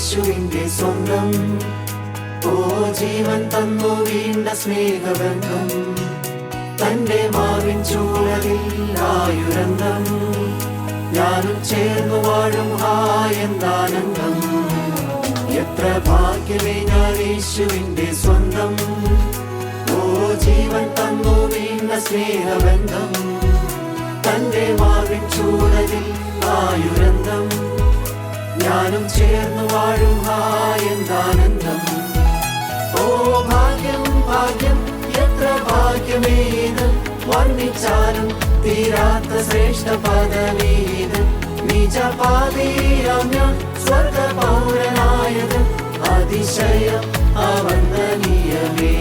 യേശുവിന്റെ സ്വന്തം. ഓ ജീവൻ തന്നു വീണ്ട സ്നേഹബന്ധം, തന്റെ മാവിൻ ചൂഴലിൽ ആയുരന്തം. ഞാനും ചേർന്നു വാഴും എന്താനന്ദം. എത്ര ഭാഗ്യമേ ഞാൻ യേശുവിന്റെ സ്വന്തം. ഓ ജീവൻ തന്നു വീണ്ട സ്നേഹബന്ധം, തന്റെ മാവിൻ ചൂഴലിൽ ആയുരന്തം. ഞാനും ചേർന്നു വാഴും എന്താനന്ദം. ഓ ഭാഗ്യം ഭാഗ്യം എത്ര ഭാഗ്യമേത്, വർണ്ണിച്ചാലും തീരാത്ത ശ്രേഷ്ഠ പദവീത്. നിജപാതീയം ഞാൻ സ്വർഗ പൗരനായത്, അതിശയം അവന്ദനീയമേ.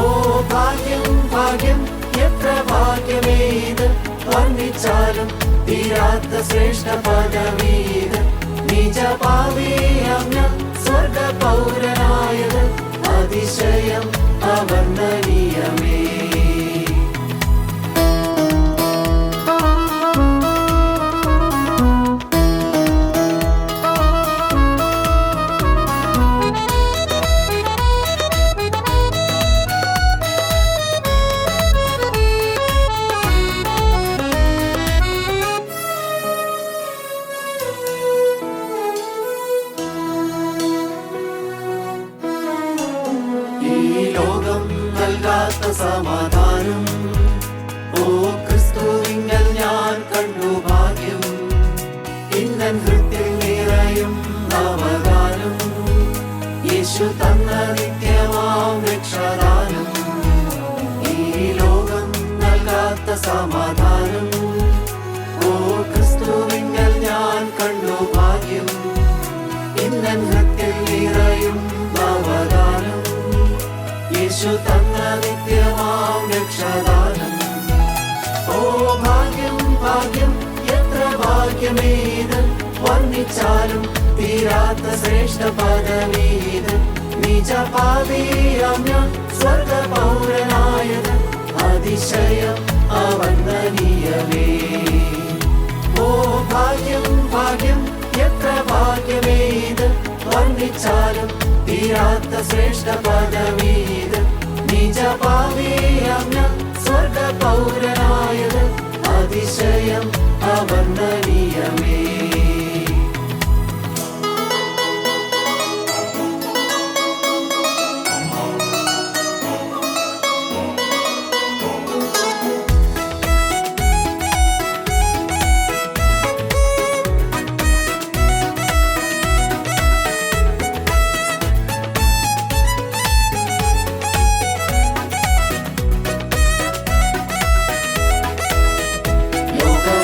ഓ ഭാഗ്യം ഭാഗ്യം എത്ര ഭാഗ്യമേത്, വർണ്ണിച്ചാലും തീരാത്ത ശ്രേഷ്ഠ പദവീത്. നിജപാതീയം ഞാൻ സ്വർഗ പൗരനായത്, അതിശയം അവന്ദനീയമേ. ലോകം നൽകാത്ത സമാധാനം, ഓ ക്രിസ്തുവിങ്കൽ ഞാൻ കണ്ടു ഭാഗ്യം. ഇന്നൻ ഹൃത്തിൽ നിറയും നവഗാനം, യേശു തന്ന നിത്യമാം രക്ഷാദാനം. ഈ ലോകം നൽകാത്ത സമാധാനം, ഓ ക്രിസ്തുവിങ്കൽ ഞാൻ കണ്ടു ഭാഗ്യം. ഇന്നൻ ഹൃത്തിൽ നിറയും നവഗാനം, യേശു തന്ന നിത്യമാം രക്ഷാദാനം. ഓ ഭാഗ്യം ഭാഗ്യം എത്ര ഭാഗ്യമേത്, വർണ്ണിച്ചാലും തീരാത്ത ശ്രേഷ്ഠ പദവീത്. നിജപാതീയം ഞാൻ സ്വർഗ പൗരനായത്, അതിശയം അവന്ദനീയമേ. ഓ ഭാഗ്യം ഭാഗ്യം എത്ര ഭാഗ്യമേത്, വർണ്ണിച്ചാലും തീരാത്ത ശ്രേഷ്ഠ പദവീത്. നിജപാതീയം ഞാൻ സ്വർഗ പൗരനായത്, അതിശയം അവന്ദനീയമേ.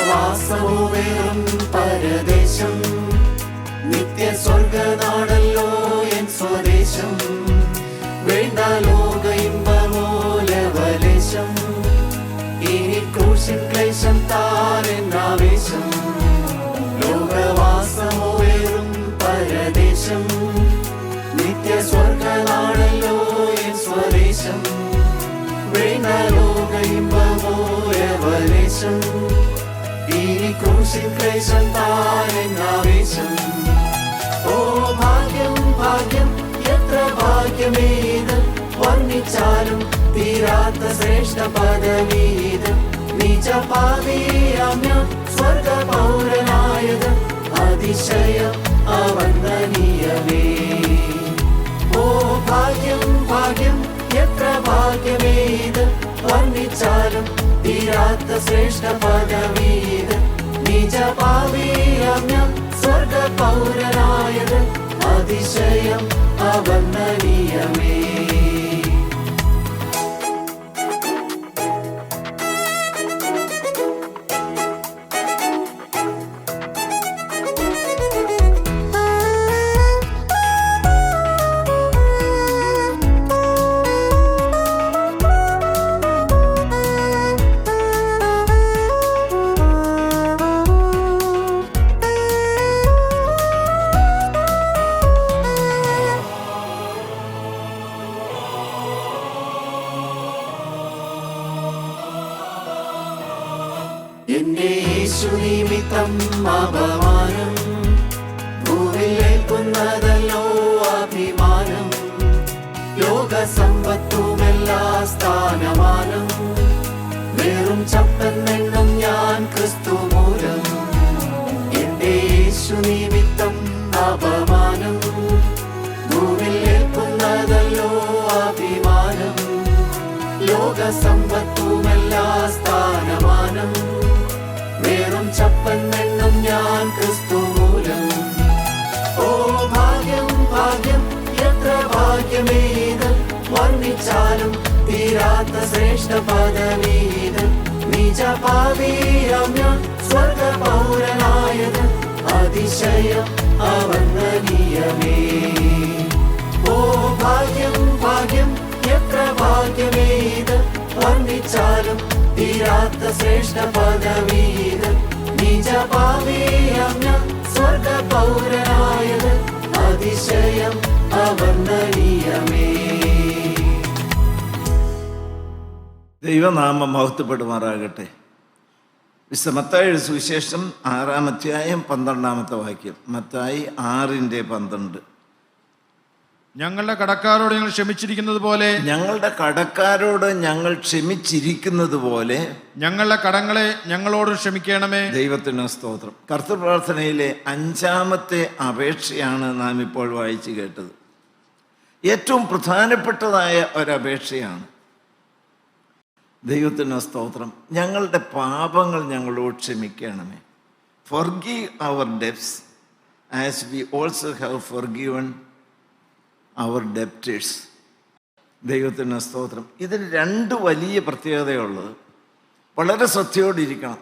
ലോകവാസമോവേറും പരദേശം, നിത്യ സ്വർഗനാടല്ലോ എൻ സ്വദേശം. വേണ്ട ലോക ഇമ്പമോ ലവലേശം, ഇനി ക്രൂശിൻ ക്ലേശം താനെന്നാവേശം. ലോകവാസമോവേറും പരദേശം, നിത്യ സ്വർഗനാടല്ലോ എൻ സ്വദേശം. വേണ്ട ലോക ഇമ്പമോ ലവലേശം, ഇനി ക്രൂശിൻ ക്ലേശം താനെന്നാവേശം. ഓ ഭാഗ്യം ഭാഗ്യം എത്ര ഭാഗ്യമേത്, വർണ്ണിച്ചാലും തീരാത്ത ശ്രേഷ്ഠ പദവീത്. നിജപാതീയം ഞാൻ സ്വർഗ പൗരനായത്, അതിശയം അവന്ദനീയമേ. ഓ ഭാഗ്യം ഭാഗ്യം എത്ര ഭാഗ്യമേത്, വർണ്ണിച്ചാലും തീരാത്ത ശ്രേഷ്ഠ പദവീത്. നിജപാതീയം ഞാൻ സ്വർഗ പൗരനായത്, അതിശയം അവന്ദനീയമേ. എന്റെ യേശു നിമിത്തം അപമാനം ഭൂവിൽ ഏൽക്കുന്നതല്ലോ അഭിമാനം. ലോക സമ്പത്തുമെല്ലാ സ്ഥാനമാനം. വെറും ചപ്പെന്നെണ്ണും ഞാൻ ക്രിസ്തു മൂലം. എന്റെ യേശു നിമിത്തം അപമാനം. ഭൂമിൽ ഏൽക്കുന്നതല്ലോ അഭിമാനം. ലോക സമ്പത്തുമെല്ലാ സ്ഥാനമാനം. വെറും ചപ്പെന്നെണ്ണും ഞാൻ ക്രിസ്തു മൂലം. ഓ ഭാഗ്യം ഭാഗ്യം എത്ര ഭാഗ്യമേത്, വർണ്ണിച്ചാലും തീരാത്ത ശ്രേഷ്ഠ പദവീത്. നിജപാപിയാം ഞാൻ സ്വർഗ പൗരനായത് അതിശയം അവർണ്ണനീയമേ. ഓ ഭാഗ്യം ഭാഗ്യം എത്ര ഭാഗ്യമേത്, വർണ്ണിച്ചാലും തീരാത്ത ശ്രേഷ്ഠ പദവീത്. നിജപാപിയാം ഞാൻ സ്വർഗ പൗരനായത് അതിശയം അവർണ്ണനീയമേ. ദൈവനാമം മഹത്വപ്പെടുമാറാകട്ടെ. വിശുദ്ധ മത്തായിയുടെ സുവിശേഷം 6-ാം അധ്യായം 12-ാമത്തെ വാക്യം. മത്തായി 6:12. ഞങ്ങളുടെ കടക്കാരോട് ഞങ്ങൾ ക്ഷമിച്ചിരിക്കുന്നത് പോലെ, ഞങ്ങളുടെ കടക്കാരോട് ഞങ്ങൾ ക്ഷമിച്ചിരിക്കുന്നത് പോലെ ഞങ്ങളുടെ കടങ്ങളെ ഞങ്ങളോട് ക്ഷമിക്കണമേ. ദൈവത്തിന് സ്തോത്രം. കർത്തൃപ്രാർത്ഥനയിലെ 5-ാമത്തെ അപേക്ഷയാണ് നാം ഇപ്പോൾ വായിച്ചു കേട്ടത്. ഏറ്റവും പ്രധാനപ്പെട്ടതായ ഒരപേക്ഷയാണ്. ദൈവത്തിന് സ്തോത്രം. ഞങ്ങളുടെ പാപങ്ങൾ ഞങ്ങളോട് ക്ഷമിക്കണമേ. Forgive our debts as we also have forgiven our debtors. ദൈവത്തിന് സ്തോത്രം. ഇതിന് 2 വലിയ പ്രത്യേകതയുള്ളത്. വളരെ ശ്രദ്ധയോടിരിക്കണം.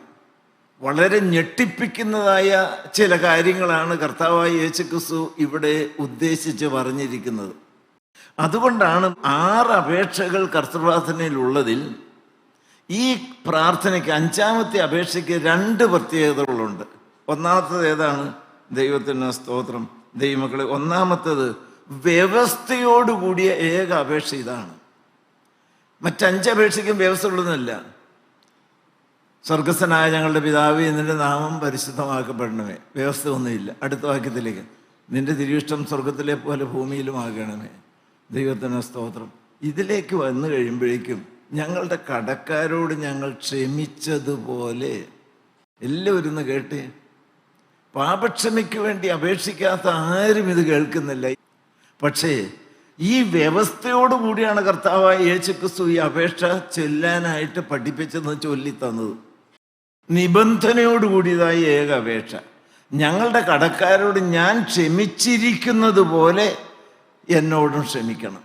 വളരെ ഞെട്ടിപ്പിക്കുന്നതായ ചില കാര്യങ്ങളാണ് കർത്താവായ യേശുക്രിസ്തു ഇവിടെ ഉദ്ദേശിച്ച് പറഞ്ഞിരിക്കുന്നത്. അതുകൊണ്ടാണ് 6 അപേക്ഷകൾ കർത്തൃപ്രാർത്ഥനയിലുള്ളതിൽ ഈ പ്രാർത്ഥനയ്ക്ക് 5-ാമത്തെ അപേക്ഷയ്ക്ക് 2 പ്രത്യേകതകളുണ്ട്. ഒന്നാമത്തത് ഏതാണ്? ദൈവത്തിന് സ്തോത്രം. ദൈവമക്കളെ, ഒന്നാമത്തത് വ്യവസ്ഥയോടുകൂടിയ ഏക അപേക്ഷ ഇതാണ്. മറ്റ്5 അപേക്ഷയ്ക്കും വ്യവസ്ഥ ഉള്ളതല്ല. സ്വർഗസ്ഥനായ ഞങ്ങളുടെ പിതാവേ, നിന്റെ നാമം പരിശുദ്ധമാക്കപ്പെടണമേ. വ്യവസ്ഥ ഒന്നുമില്ല. അടുത്ത വാക്യത്തിലേക്ക്, നിന്റെ തിരുവിഷ്ടം സ്വർഗത്തിലെ പോലെ ഭൂമിയിലും ആകണമേ. ദൈവത്തിന് സ്തോത്രം. ഇതിലേക്ക് വന്നു കഴിയുമ്പോഴേക്കും ഞങ്ങളുടെ കടക്കാരോട് ഞങ്ങൾ ക്ഷമിച്ചതുപോലെ. എല്ലാവരും ഒന്ന് കേട്ടേ. പാപക്ഷമയ്ക്ക് വേണ്ടി അപേക്ഷിക്കാത്ത ആരും ഇത് കേൾക്കുന്നില്ല. പക്ഷേ ഈ വ്യവസ്ഥയോടുകൂടിയാണ് കർത്താവായ യേശുക്രിസ്തു ഈ അപേക്ഷ ചൊല്ലാനായിട്ട് പഠിപ്പിച്ചെന്ന് ചൊല്ലിത്തന്നത്. നിബന്ധനയോടുകൂടിയതായ ഏക അപേക്ഷ. ഞങ്ങളുടെ കടക്കാരോട് ഞാൻ ക്ഷമിച്ചിരിക്കുന്നത് പോലെ എന്നോടും ക്ഷമിക്കണം.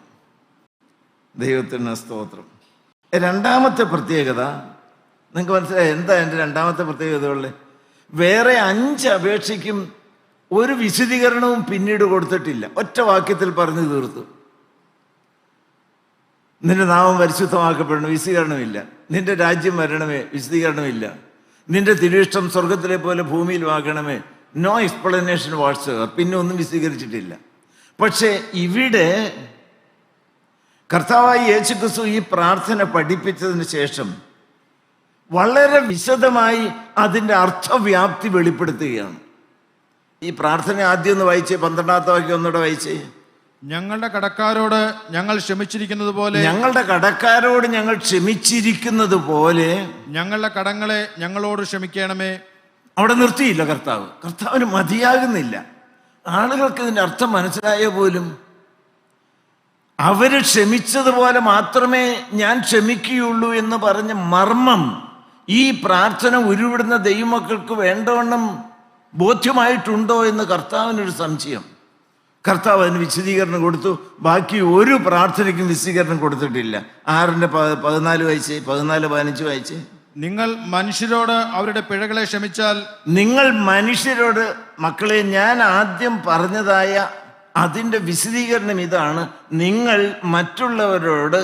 ദൈവത്തിന് സ്തോത്രം. 2-ാമത്തെ പ്രത്യേകത നിങ്ങൾക്ക് മനസ്സിലായി? എന്താ എൻ്റെ 2-ാമത്തെ പ്രത്യേകത ഉള്ളത്? വേറെ 5 അപേക്ഷയ്ക്കും ഒരു വിശദീകരണവും പിന്നീട് കൊടുത്തിട്ടില്ല. ഒറ്റ വാക്യത്തിൽ പറഞ്ഞു തീർത്തു. നിന്റെ നാമം പരിശുദ്ധമാക്കപ്പെടണം, വിശദീകരണമില്ല. നിന്റെ രാജ്യം വരണമേ, വിശദീകരണമില്ല. നിന്റെ തിരുവിഷ്ടം സ്വർഗത്തിലെ പോലെ ഭൂമിയിലും ആകണമേ. No explanation whatsoever. പിന്നെ ഒന്നും വിശദീകരിച്ചിട്ടില്ല. പക്ഷേ ഇവിടെ കർത്താവായ യേശുക്രിസ്തു ഈ പ്രാർത്ഥന പഠിപ്പിച്ചതിന് ശേഷം വളരെ വിശദമായി അതിൻ്റെ അർത്ഥവ്യാപ്തി വെളിപ്പെടുത്തുകയാണ്. ഈ പ്രാർത്ഥന ആദ്യം ഒന്ന് വായിച്ചേ. 12-ാമത്തെ വാക്യം ഒന്നുകൂടെ വായിച്ചേ. ഞങ്ങളുടെ കടക്കാരോട് ഞങ്ങൾ ക്ഷമിച്ചിരിക്കുന്നത് പോലെ, ഞങ്ങളുടെ കടക്കാരോട് ഞങ്ങൾ ക്ഷമിച്ചിരിക്കുന്നത് പോലെ ഞങ്ങളുടെ കടങ്ങളെ ഞങ്ങളോട് ക്ഷമിക്കണമേ. അവിടെ നിർത്തിയില്ല കർത്താവ്. കർത്താവിന് മതിയാകുന്നില്ല. ആളുകൾക്ക് ഇതിൻ്റെ അർത്ഥം മനസ്സിലായ പോലും അവര് ക്ഷമിച്ചതുപോലെ മാത്രമേ ഞാൻ ക്ഷമിക്കുകയുള്ളൂ എന്ന് പറഞ്ഞ മർമ്മം ഈ പ്രാർത്ഥന ഉരുവിടുന്ന ദൈവമക്കൾക്ക് വേണ്ടവണ്ണം ബോധ്യമായിട്ടുണ്ടോ എന്ന് കർത്താവിനൊരു സംശയം. കർത്താവ് അതിന് വിശദീകരണം കൊടുത്തു. ബാക്കി ഒരു പ്രാർത്ഥനയ്ക്കും വിശദീകരണം കൊടുത്തിട്ടില്ല. 6:14 വായിച്ചേ. 14-15 വായിച്ചേ. നിങ്ങൾ മനുഷ്യരോട് അവരുടെ പിഴകളെ ക്ഷമിച്ചാൽ, നിങ്ങൾ മനുഷ്യരോട്, മക്കളെ, ഞാൻ ആദ്യം പറഞ്ഞതായ അതിൻ്റെ വിശദീകരണം ഇതാണ്. നിങ്ങൾ മറ്റുള്ളവരോട്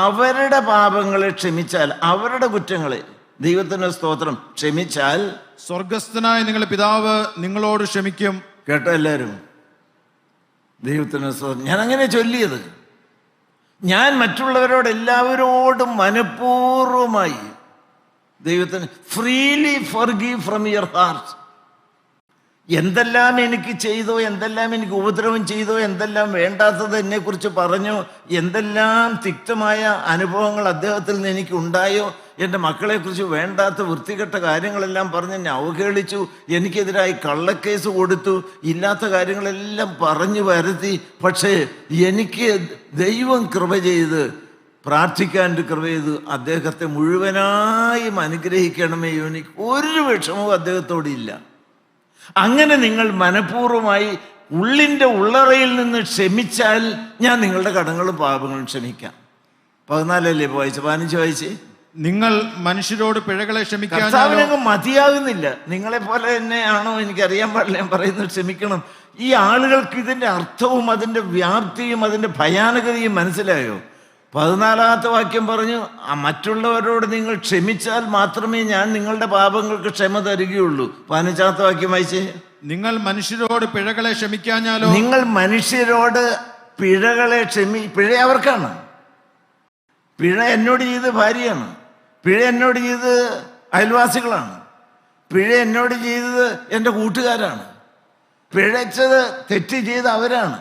അവരുടെ പാപങ്ങളെ ക്ഷമിച്ചാൽ, അവരുടെ കുറ്റങ്ങളെ, ദൈവത്തിന് സ്തോത്രം, ക്ഷമിച്ചാൽ സ്വർഗസ്ഥനായ നിങ്ങളുടെ പിതാവ് നിങ്ങളോട് ക്ഷമിക്കും. കേട്ടോ എല്ലാവരും? ദൈവത്തിന് സ്തോത്രം. ഞാൻ അങ്ങനെ ചൊല്ലിയത്. ഞാൻ മറ്റുള്ളവരോട് എല്ലാവരോടും മനഃപൂർവമായി ദൈവത്തിന് freely forgive from your heart. എന്തെല്ലാം എനിക്ക് ചെയ്തോ, എന്തെല്ലാം എനിക്ക് ഉപദ്രവം ചെയ്തോ, എന്തെല്ലാം വേണ്ടാത്തത് എന്നെക്കുറിച്ച് പറഞ്ഞു, എന്തെല്ലാം തിക്തമായ അനുഭവങ്ങൾ അദ്ദേഹത്തിൽ നിന്ന് എനിക്ക് ഉണ്ടായോ, എൻ്റെ മക്കളെക്കുറിച്ച് വേണ്ടാത്ത വൃത്തികെട്ട കാര്യങ്ങളെല്ലാം പറഞ്ഞ് എന്നെ അവഹേളിച്ചു, എനിക്കെതിരായി കള്ളക്കേസ് കൊടുത്തു, ഇല്ലാത്ത കാര്യങ്ങളെല്ലാം പറഞ്ഞു വരുത്തി. പക്ഷേ എനിക്ക് ദൈവം കൃപ ചെയ്ത്, പ്രാർത്ഥിക്കാൻ കൃപ ചെയ്ത് അദ്ദേഹത്തെ മുഴുവനായും അനുഗ്രഹിക്കണമേ, എനിക്ക് ഒരു വിഷമവും അദ്ദേഹത്തോടില്ല. അങ്ങനെ നിങ്ങൾ മനഃപൂർവ്വമായി ഉള്ളിൻ്റെ ഉള്ളറയിൽ നിന്ന് ക്ഷമിച്ചാൽ ഞാൻ നിങ്ങളുടെ കടങ്ങളും പാപങ്ങളും ക്ഷമിക്കാം. 14 വായിച്ച് 15 വായിച്ച്. നിങ്ങൾ മനുഷ്യരോട് പിഴകളെ ക്ഷമിക്കാനാലോ. കർത്താവിനങ്ങ് മതിയാകുന്നില്ല. നിങ്ങളെ പോലെ തന്നെയാണോ എനിക്കറിയാൻ പാടില്ല, ഞാൻ പറയുന്നത് ക്ഷമിക്കണം. ഈ ആളുകൾക്ക് ഇതിൻ്റെ അർത്ഥവും അതിൻ്റെ വ്യാപ്തിയും അതിൻ്റെ ഭയാനകതയും മനസ്സിലായോ? 14-ാമത്തെ വാക്യം പറഞ്ഞു, മറ്റുള്ളവരോട് നിങ്ങൾ ക്ഷമിച്ചാൽ മാത്രമേ ഞാൻ നിങ്ങളുടെ പാപങ്ങൾക്ക് ക്ഷമ തരികയുള്ളൂ. 15-ാമത്തെ വാക്യം വായിച്ചേ. നിങ്ങൾ മനുഷ്യരോട് പിഴകളെ ക്ഷമിക്കാഞ്ഞാലോ. നിങ്ങൾ മനുഷ്യരോട് പിഴകളെ പിഴ അവർക്കാണ്. പിഴ എന്നോട് ചെയ്ത് ഭാര്യയാണ്, പിഴ എന്നോട് ചെയ്ത് അയൽവാസികളാണ്, പിഴ എന്നോട് ചെയ്തത് എൻ്റെ കൂട്ടുകാരാണ്, പിഴച്ചത് തെറ്റ് ചെയ്ത് അവരാണ്.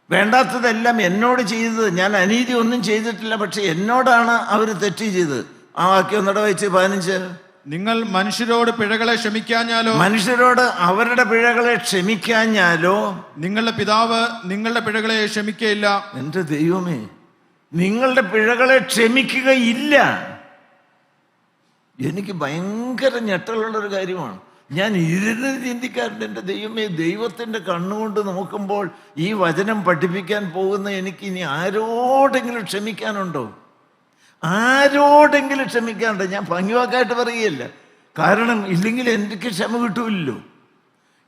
വേണ്ടാത്തതെല്ലാം എന്നോട് ചെയ്തത്, ഞാൻ അനീതി ഒന്നും ചെയ്തിട്ടില്ല, പക്ഷെ എന്നോടാണ് അവർ തെറ്റ് ചെയ്തത്. ആ വാക്യം ഒന്നുകൂടെ വായിച്ച് 15. നിങ്ങൾ മനുഷ്യരോട് പിഴകളെ ക്ഷമിക്കാഞ്ഞാലോ. മനുഷ്യരോട് അവരുടെ പിഴകളെ ക്ഷമിക്കാഞ്ഞാലോ നിങ്ങളുടെ പിതാവ് നിങ്ങളുടെ പിഴകളെ ക്ഷമിക്കയില്ല. എൻ്റെ ദൈവമേ, നിങ്ങളുടെ പിഴകളെ ക്ഷമിക്കുകയില്ല. എനിക്ക് ഭയങ്കര ഞെട്ടലുള്ളൊരു കാര്യമാണ്. ഞാൻ ഇരുന്ന് ചിന്തിക്കാറുണ്ട്, എൻ്റെ ദൈവമേ, ദൈവത്തിൻ്റെ കണ്ണുകൊണ്ട് നോക്കുമ്പോൾ ഈ വചനം പഠിപ്പിക്കാൻ പോകുന്ന എനിക്ക് ഇനി ആരോടെങ്കിലും ക്ഷമിക്കാനുണ്ടോ? ആരോടെങ്കിലും ക്ഷമിക്കാനുണ്ടോ? ഞാൻ ഭംഗിവാക്കായിട്ട് പറയുകയല്ല. കാരണം ഇല്ലെങ്കിൽ എനിക്ക് ക്ഷമ കിട്ടൂല്ലോ,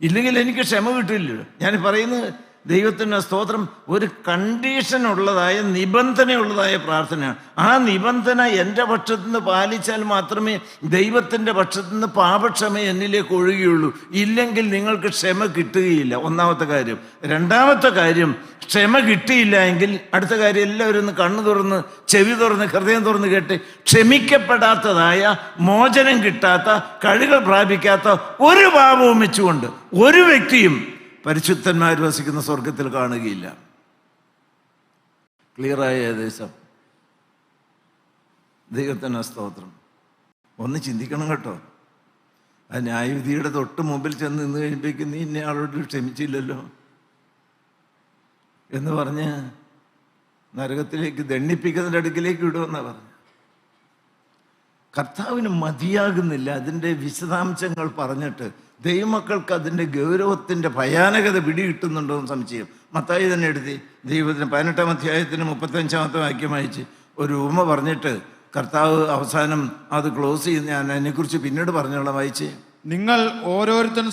ഇല്ലെങ്കിൽ എനിക്ക് ക്ഷമ കിട്ടില്ലല്ലോ. ഞാൻ പറയുന്നത് ദൈവത്തിന് സ്തോത്രം, ഒരു കണ്ടീഷൻ ഉള്ളതായ, നിബന്ധനയുള്ളതായ പ്രാർത്ഥനയാണ്. ആ നിബന്ധന എൻ്റെ പക്ഷത്തു നിന്ന് പാലിച്ചാൽ മാത്രമേ ദൈവത്തിൻ്റെ പക്ഷത്തു നിന്ന് പാപക്ഷമ എന്നിലേക്ക് ഒഴുകുകയുള്ളൂ. ഇല്ലെങ്കിൽ നിങ്ങൾക്ക് ക്ഷമ കിട്ടുകയില്ല. ഒന്നാമത്തെ കാര്യം. രണ്ടാമത്തെ കാര്യം, ക്ഷമ കിട്ടിയില്ല എങ്കിൽ അടുത്ത കാര്യം, എല്ലാവരും ഒന്ന് കണ്ണു തുറന്ന് ചെവി തുറന്ന് ഹൃദയം തുറന്ന് കേട്ട്, ക്ഷമിക്കപ്പെടാത്തതായ, മോചനം കിട്ടാത്ത, കഴുകൾ പ്രാപിക്കാത്ത ഒരു പാപവും വെച്ചുകൊണ്ട് ഒരു വ്യക്തിയും പരിശുദ്ധന്മാർ വസിക്കുന്ന സ്വർഗത്തിൽ കാണുകയില്ല. ക്ലിയറായ ഏകദേശം? ദൈവത്തിന് സ്തോത്രം. ഒന്ന് ചിന്തിക്കണം കേട്ടോ. ആ ന്യായവിധിയുടെ തൊട്ട് മുമ്പിൽ ചെന്ന് നിന്ന് കഴിയുമ്പോഴേക്കും നീ ഇന്ന ആളോട് ക്ഷമിച്ചില്ലല്ലോ എന്ന് പറഞ്ഞ് നരകത്തിലേക്ക് ദണ്ഡിപ്പിക്കുന്നതിൻ്റെ അടുക്കിലേക്ക് വിടുമെന്നാണ് പറഞ്ഞു. കർത്താവിന് മതിയാകുന്നില്ല അതിൻ്റെ വിശദാംശങ്ങൾ പറഞ്ഞിട്ട്. ദൈവമക്കൾക്ക് അതിൻ്റെ ഗൗരവത്തിൻ്റെ ഭയാനകത പിടികിട്ടുന്നുണ്ടോ എന്ന് സംശയം. മത്തായി തന്നെ എടുത്തി ദൈവത്തിന് 18-ാം അധ്യായത്തിന് 35-ാമത്തെ വാക്യം വായിച്ച് ഒരു ഉപമ പറഞ്ഞിട്ട് കർത്താവ് അവസാനം അത് ക്ലോസ് ചെയ്ത്, ഞാൻ അതിനെക്കുറിച്ച് പിന്നീട് പറഞ്ഞോളാം. വായിച്ച്. നിങ്ങൾ ഓരോരുത്തരും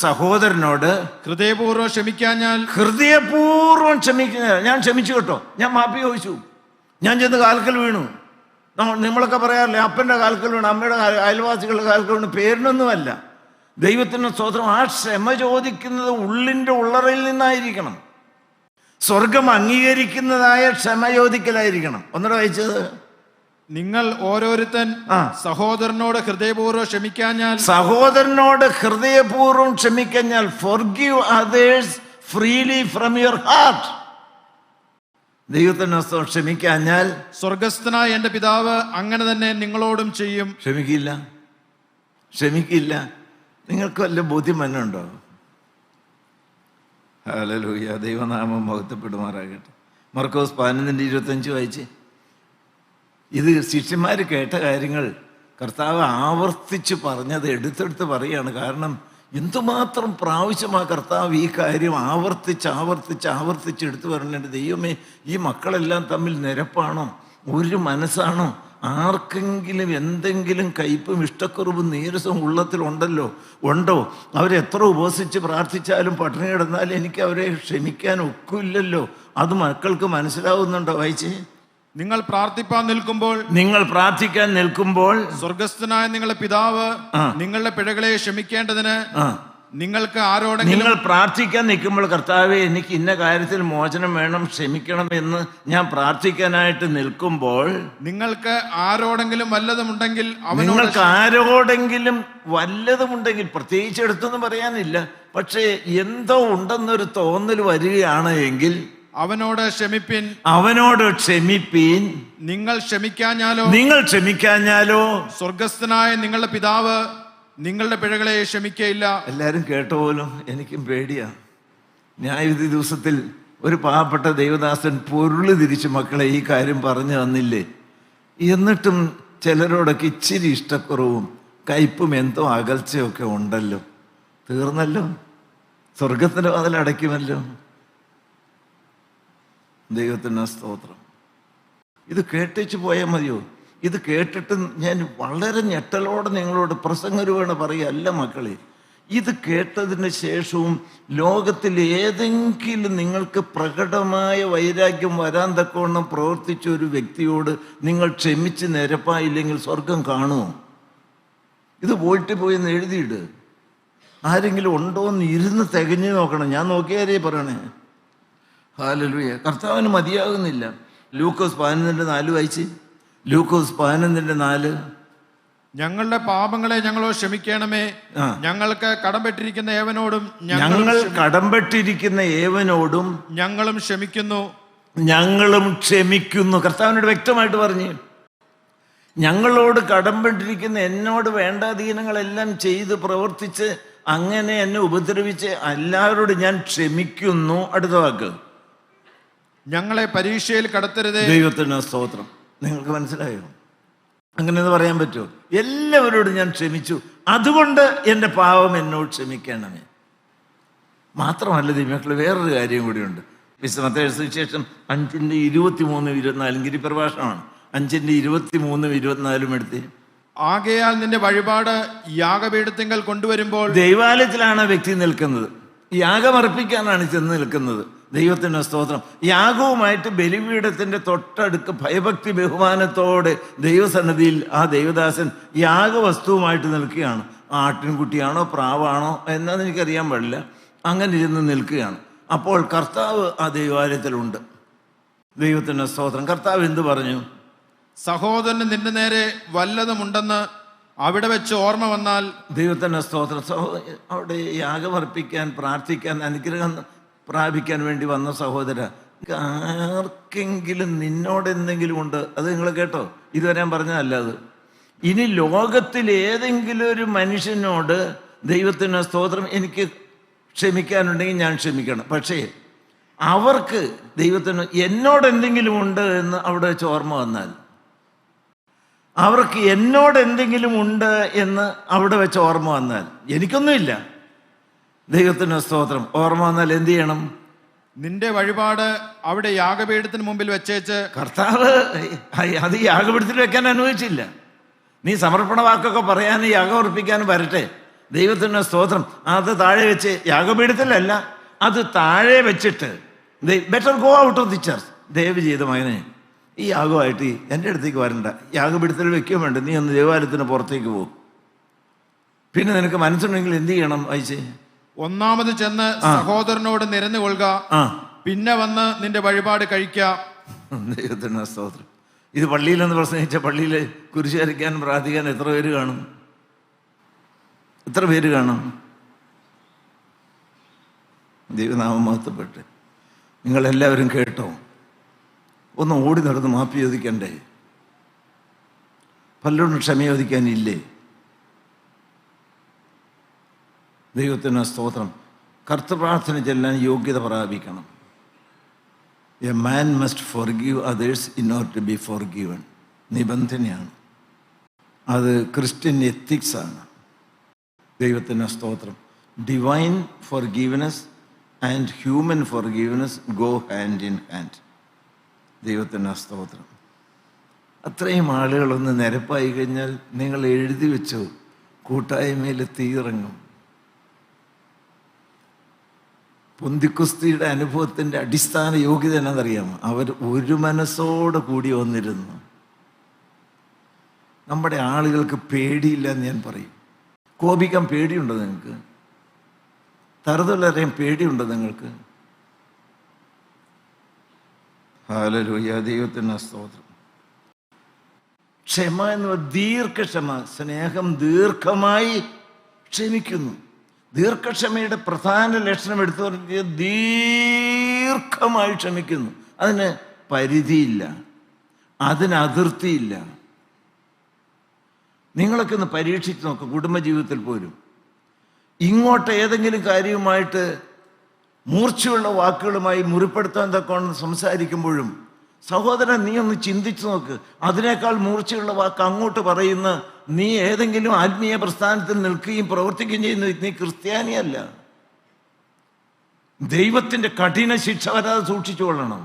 സഹോദരനോട് ഹൃദയപൂർവ്വം ക്ഷമിക്കാഞ്ഞാൽ. ഹൃദയപൂർവ്വം ക്ഷമിക്കുന്ന, ഞാൻ ക്ഷമിച്ചു കേട്ടോ, ഞാൻ മാപ്പി ചോദിച്ചു, ഞാൻ ചെന്ന് കാൽക്കൽ വീണു. നമ്മളൊക്കെ പറയാറില്ലേ, അപ്പൻ്റെ കാൽക്കൽ വീണ്, അമ്മയുടെ അയൽവാസികളുടെ കാൽക്കൽ വീണ്, പേരിനൊന്നുമല്ല. ദൈവത്തിൻ്റെ സ്തോത്രം. ആ ക്ഷമ ചോദിക്കുന്നത് ഉള്ളിൻ്റെ ഉള്ളറയിൽ നിന്നായിരിക്കണം. സ്വർഗം അംഗീകരിക്കുന്നതായ ക്ഷമ ചോദിക്കലായിരിക്കണം. ഒന്നുകൂടെ വായിച്ചത്. നിങ്ങൾ ഓരോരുത്തൻ സഹോദരനോട് ഹൃദയപൂർവ്വം ക്ഷമിക്കാഞ്ഞാൽ. സഹോദരനോട് ഹൃദയപൂർവ്വം ക്ഷമിക്കഞ്ഞാൽ, forgive others freely from your heart. ദൈവത്തിന് ക്ഷമിക്കാഞ്ഞാൽ സ്വർഗസ്ഥനായ എൻ്റെ പിതാവ് അങ്ങനെ തന്നെ നിങ്ങളോടും ചെയ്യും. ക്ഷമിക്കില്ല. നിങ്ങൾക്ക് വല്ല ബോധ്യം വന്നുണ്ടോ? ഹല്ലേലൂയ, ദൈവനാമം മഹത്വപ്പെടുമാറാകട്ടെ. മർക്കോസ് 11:25 വായിച്ച്. ഇത് ശിഷ്യന്മാർ കേട്ട കാര്യങ്ങൾ കർത്താവ് ആവർത്തിച്ച് പറഞ്ഞത് എടുത്തെടുത്ത് പറയുകയാണ്. കാരണം എന്തുമാത്രം പ്രാവശ്യമാ കർത്താവ് ഈ കാര്യം ആവർത്തിച്ച് എടുത്തു പറഞ്ഞിട്ട്. ദൈവമേ, ഈ മക്കളെല്ലാം തമ്മിൽ നിരപ്പാണോ, ഒരു മനസ്സാണോ? ആർക്കെങ്കിലും എന്തെങ്കിലും കയ്പും ഇഷ്ടക്കുറവും നീരസവും ഉണ്ടോ? അവരെത്ര ഉപവസിച്ച് പ്രാർത്ഥിച്ചാലും പട്ടിണി കിടന്നാലും എനിക്ക് അവരെ ക്ഷമിക്കാൻ ഒക്കില്ലല്ലോ. അത് മക്കൾക്ക് മനസ്സിലാവുന്നുണ്ടോ? വായിച്ചേ. നിങ്ങൾ പ്രാർത്ഥിക്കാൻ നിൽക്കുമ്പോൾ സ്വർഗസ്ഥനായ നിങ്ങളുടെ പിതാവ് നിങ്ങളുടെ പിഴകളെ ക്ഷമിക്കേണ്ടതിന് നിങ്ങൾക്ക് ആരോടെങ്കിലും നിങ്ങൾ പ്രാർത്ഥിക്കാൻ നിൽക്കുമ്പോൾ കർത്താവെ എനിക്ക് ഇന്ന കാര്യത്തിൽ മോചനം വേണം, ക്ഷമിക്കണം എന്ന് ഞാൻ പ്രാർത്ഥിക്കാനായിട്ട് നിൽക്കുമ്പോൾ നിങ്ങൾക്ക് ആരോടെങ്കിലും വല്ലതുമുണ്ടെങ്കിൽ നിങ്ങൾക്ക് ആരോടെങ്കിലും വല്ലതുമുണ്ടെങ്കിൽ, പ്രത്യേകിച്ച് എടുത്തൊന്നും പറയാനില്ല, പക്ഷേ എന്തോ ഉണ്ടെന്നൊരു തോന്നൽ വരികയാണ് എങ്കിൽ അവനോട് ക്ഷമിപ്പിൻ. അവനോട് ക്ഷമിപ്പീൻ. നിങ്ങൾ ക്ഷമിക്കാഞ്ഞാലോ സ്വർഗസ്ഥനായ നിങ്ങളുടെ പിതാവ് നിങ്ങളുടെ പിഴകളെ ക്ഷമിക്കയില്ല. എല്ലാരും കേട്ട പോലും എനിക്കും പേടിയാ. ന്യായവിധി ദിവസത്തിൽ ഒരു പാവപ്പെട്ട ദൈവദാസൻ പൊരുള് തിരിച്ച് മക്കളെ ഈ കാര്യം പറഞ്ഞു തന്നില്ലേ, എന്നിട്ടും ചിലരോടൊക്കെ ഇച്ചിരി ഇഷ്ടക്കുറവും കയ്പും എന്തോ അകൽച്ചയൊക്കെ ഉണ്ടല്ലോ. തീർന്നല്ലോ, സ്വർഗത്തിന്റെ വാതിൽ അടയ്ക്കുമല്ലോ. ദൈവത്തിന് സ്തോത്രം. ഇത് കേട്ടിച്ച് പോയാൽ മതിയോ? ഇത് കേട്ടിട്ട് ഞാൻ വളരെ ഞെട്ടലോടെ നിങ്ങളോട് പ്രസംഗരുവാണ് പറയല്ല മക്കളെ. ഇത് കേട്ടതിന് ശേഷവും ലോകത്തിൽ ഏതെങ്കിലും നിങ്ങൾക്ക് പ്രകടമായ വൈരാഗ്യം വരാൻ തക്കവണ്ണം പ്രവർത്തിച്ച ഒരു വ്യക്തിയോട് നിങ്ങൾ ക്ഷമിച്ച് നിരപ്പായില്ലെങ്കിൽ സ്വർഗം കാണുമോ? ഇത് പോയെന്ന് എഴുതിയിട്. ആരെങ്കിലും ഉണ്ടോ എന്ന് ഇരുന്ന് തികഞ്ഞു നോക്കണം. ഞാൻ നോക്കിയാരേ പറയണേ. ഹല്ലേലൂയ. കർത്താവിന് മതിയാകുന്നില്ല. ലൂക്കോസ് 11:4 വായിച്ച്. ലൂക്കോസ് 11:4. ഞങ്ങളുടെ പാപങ്ങളെ ഞങ്ങളോ ക്ഷമിക്കണമേ, ഞങ്ങൾക്ക് കടംപെട്ടിരിക്കുന്ന ഏവനോടും ഞങ്ങളും ക്ഷമിക്കുന്നു. കർത്താവിനോട് വ്യക്തമായിട്ട് പറഞ്ഞു, ഞങ്ങളോട് കടംപെട്ടിരിക്കുന്ന എന്നോട് വേണ്ടാധീനങ്ങളെല്ലാം ചെയ്ത് പ്രവർത്തിച്ച് അങ്ങനെ എന്നെ ഉപദ്രവിച്ച് എല്ലാവരോടും ഞാൻ ക്ഷമിക്കുന്നു. അടുത്ത വാക്ക്, ഞങ്ങളെ പരീക്ഷയിൽ കടത്തരുതേ. ദൈവത്തിന് സ്തോത്രം. നിങ്ങൾക്ക് മനസ്സിലായോ? അങ്ങനെയൊന്ന് പറയാൻ പറ്റുമോ? എല്ലാവരോടും ഞാൻ ക്ഷമിച്ചു, അതുകൊണ്ട് എൻ്റെ പാവം എന്നോട് ക്ഷമിക്കണമേ. മാത്രമല്ല ദൈവമക്കളെ, വേറൊരു കാര്യം കൂടിയുണ്ട്. മത്തായി സുവിശേഷം 5:23-24 ഗിരിപ്രഭാഷണമാണ്. 5:23-24 എടുത്ത്. ആകയാൽ നിന്റെ വഴിപാട് യാഗപീഠത്തിങ്കൽ കൊണ്ടുവരുമ്പോൾ, ദൈവാലയത്തിലാണ് വ്യക്തി നിൽക്കുന്നത്, യാഗമർപ്പിക്കാനാണ് ചെന്ന് നിൽക്കുന്നത്. ദൈവത്തിന് സ്തോത്രം. യാഗവുമായിട്ട് ബലിപീഠത്തിന്റെ തൊട്ടടുക്ക് ഭയഭക്തി ബഹുമാനത്തോടെ ദൈവസന്നിധിയിൽ ആ ദൈവദാസൻ യാഗവസ്തുവുമായിട്ട് നിൽക്കുകയാണ്. ആട്ടിൻകുട്ടിയാണോ പ്രാവാണോ എന്നാന്ന് എനിക്കറിയാൻ പാടില്ല. അങ്ങനെ ഇരുന്ന് നിൽക്കുകയാണ്. അപ്പോൾ കർത്താവ് ആ ദൈവാലയത്തിലുണ്ട്. ദൈവത്തിന് സ്തോത്രം. കർത്താവ് എന്ത് പറഞ്ഞു? സഹോദരന് നിന്റെ നേരെ വല്ലതുമുണ്ടെന്ന് അവിടെ വെച്ച് ഓർമ്മ വന്നാൽ. ദൈവത്തിന് സ്തോത്രം. അവിടെ യാഗമർപ്പിക്കാൻ, പ്രാർത്ഥിക്കാൻ, അനുഗ്രഹം പ്രാപിക്കാൻ വേണ്ടി വന്ന സഹോദര, ആർക്കെങ്കിലും നിന്നോട് എന്തെങ്കിലും ഉണ്ട്, അത് നിങ്ങൾ കേട്ടോ, ഇതുവരെ ഞാൻ പറഞ്ഞതല്ല അത്. ഇനി ലോകത്തിൽ ഏതെങ്കിലും ഒരു മനുഷ്യനോട് ദൈവത്തിന് സ്തോത്രം എനിക്ക് ക്ഷമിക്കാനുണ്ടെങ്കിൽ ഞാൻ ക്ഷമിക്കണം. പക്ഷേ അവർക്ക് ദൈവത്തിന് എന്നോട് എന്തെങ്കിലും ഉണ്ട് എന്ന് അവിടെ വെച്ച് ഓർമ്മ വന്നാൽ, അവർക്ക് എന്നോട് എന്തെങ്കിലും ഉണ്ട് എന്ന് അവിടെ വെച്ച് ഓർമ്മ വന്നാൽ, എനിക്കൊന്നുമില്ല, ദൈവത്തിന് സ്തോത്രം, ഓർമ്മ വന്നാൽ എന്ത് ചെയ്യണം? നിന്റെ വഴിപാട് അവിടെ യാഗപീഠത്തിന് മുമ്പിൽ വെച്ചേച്ച്. കർത്താവ് അത് യാഗപീഠത്തിൽ വെക്കാൻ അനുവദിച്ചില്ല. നീ സമർപ്പണ വാക്കൊക്കെ പറയാനും യാഗമർപ്പിക്കാനും വരട്ടെ, ദൈവത്തിന് സ്തോത്രം, അത് താഴെ വെച്ച്, യാഗപീഠത്തിലല്ല, അത് താഴെ വെച്ചിട്ട് better go out of the church. ദയവ് ചെയ്ത മകനെ, ഈ യാഗമായിട്ട് എൻ്റെ അടുത്തേക്ക് വരണ്ട, യാഗപീഠത്തിൽ വെക്കുകയും വേണ്ട, നീ ഒന്ന് ദേവാലയത്തിന് പുറത്തേക്ക് പോകും. പിന്നെ നിനക്ക് മനസ്സുണ്ടെങ്കിൽ എന്ത് ചെയ്യണം? അയച്ചേ, ഒന്നാമത് ചെന്ന് സഹോദരനോട് നിരന്നു കൊള്ളുക, പിന്നെ വന്ന് നിന്റെ വഴിപാട് കഴിക്കാം. ദൈവത്തിന് സ്തോത്രം. ഇത് പള്ളിയിലെന്ന് പ്രസംഗിച്ച പള്ളിയിൽ കുരിശ് വരയ്ക്കാൻ പ്രാർത്ഥിക്കാൻ എത്ര പേര് കാണും? എത്ര പേര് കാണും? ദൈവനാമം മഹത്വപ്പെട്ട്. നിങ്ങളെല്ലാവരും കേട്ടോ? ഒന്ന് ഓടി നടന്ന് മാപ്പ് ചോദിക്കണ്ടേ? പലരോടും ക്ഷമ ചോദിക്കാനില്ലേ? ദൈവത്തിന് സ്തോത്രം. കർത്തൃപ്രാർത്ഥന ചെല്ലാൻ യോഗ്യത പ്രാപിക്കണം. A man must forgive others in order to be forgiven. നിബന്ധനയാണ് അത്. ക്രിസ്ത്യൻ എത്തിക്സാണ്. ദൈവത്തിന് സ്തോത്രം. Divine forgiveness and human forgiveness go hand in hand. ദൈവത്തിന് സ്തോത്രം. അത്രയും ആളുകളൊന്ന് നിരപ്പായി കഴിഞ്ഞാൽ നിങ്ങൾ എഴുതി വെച്ചോ, കൂട്ടായ്മയിൽ തീയിറങ്ങും. പൊന്തിക്കുസ്തിയുടെ അനുഭവത്തിൻ്റെ അടിസ്ഥാന യോഗ്യത എന്നറിയാമോ? അവർ ഒരു മനസ്സോടെ കൂടി വന്നിരുന്നു. നമ്മുടെ ആളുകൾക്ക് പേടിയില്ല എന്ന് ഞാൻ പറയും. കോപിക്കാൻ പേടിയുണ്ടോ നിങ്ങൾക്ക്? തറുതലറിയാൻ പേടിയുണ്ടോ നിങ്ങൾക്ക്? ഹല്ലേലൂയ, ദൈവത്തിന് സ്തോത്രം. ക്ഷമ എന്ന് പറഞ്ഞാൽ ദീർഘക്ഷമ. സ്നേഹം ദീർഘമായി ക്ഷമിക്കുന്നു. ദീർഘക്ഷമയുടെ പ്രധാന ലക്ഷണം എടുത്തു പറഞ്ഞാൽ ദീർഘമായി ക്ഷമിക്കുന്നു. അതിന് പരിധിയില്ല, അതിന് അതിർത്തിയില്ല. നിങ്ങളൊക്കെ ഒന്ന് പരീക്ഷിച്ച് നോക്കുക. കുടുംബജീവിതത്തിൽ പോലും ഇങ്ങോട്ട് ഏതെങ്കിലും കാര്യവുമായിട്ട് മൂർച്ചയുള്ള വാക്കുകളുമായി മുറിപ്പെടുത്താൻ തക്കോണം സംസാരിക്കുമ്പോഴും, സഹോദരൻ നീ ഒന്ന് ചിന്തിച്ചു നോക്ക്, അതിനേക്കാൾ മൂർച്ചയുള്ള വാക്ക് അങ്ങോട്ട് പറയുന്ന നീ ഏതെങ്കിലും ആത്മീയ പ്രസ്ഥാനത്തിൽ നിൽക്കുകയും പ്രവർത്തിക്കുകയും ചെയ്യുന്ന നീ ക്രിസ്ത്യാനിയല്ല. ദൈവത്തിൻ്റെ കഠിന ശിക്ഷ വരാതെ സൂക്ഷിച്ചുകൊള്ളണം.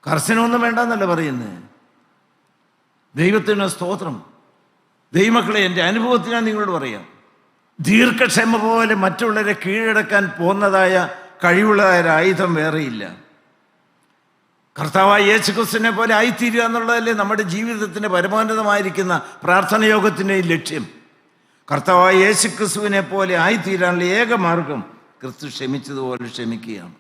കർശനമൊന്നും വേണ്ടെന്നല്ല പറയുന്നത്. ദൈവത്തിന് സ്തോത്രം. ദൈവമക്കളെ, എൻ്റെ അനുഭവത്തിൽ ഞാൻ നിങ്ങളോട് പറയാം, ദീർഘക്ഷമ പോലെ മറ്റുള്ളവരെ കീഴടക്കാൻ പോന്നതായ കഴിവുള്ളതായ ഒരു ആയുധം വേറെയില്ല. കർത്താവായ യേശുക്രിസ്തുവിനെ പോലെ ആയിത്തീരുക എന്നുള്ളതല്ലേ നമ്മുടെ ജീവിതത്തിൻ്റെ പരമോന്നതമായിരിക്കുന്ന പ്രാർത്ഥനയോഗത്തിൻ്റെ ലക്ഷ്യം. കർത്താവായ യേശുക്രിസ്തുവിനെ പോലെ ആയിത്തീരാനുള്ള ഏക മാർഗം ക്രിസ്തു ക്ഷമിച്ചതുപോലെ ക്ഷമിക്കുകയാണ്.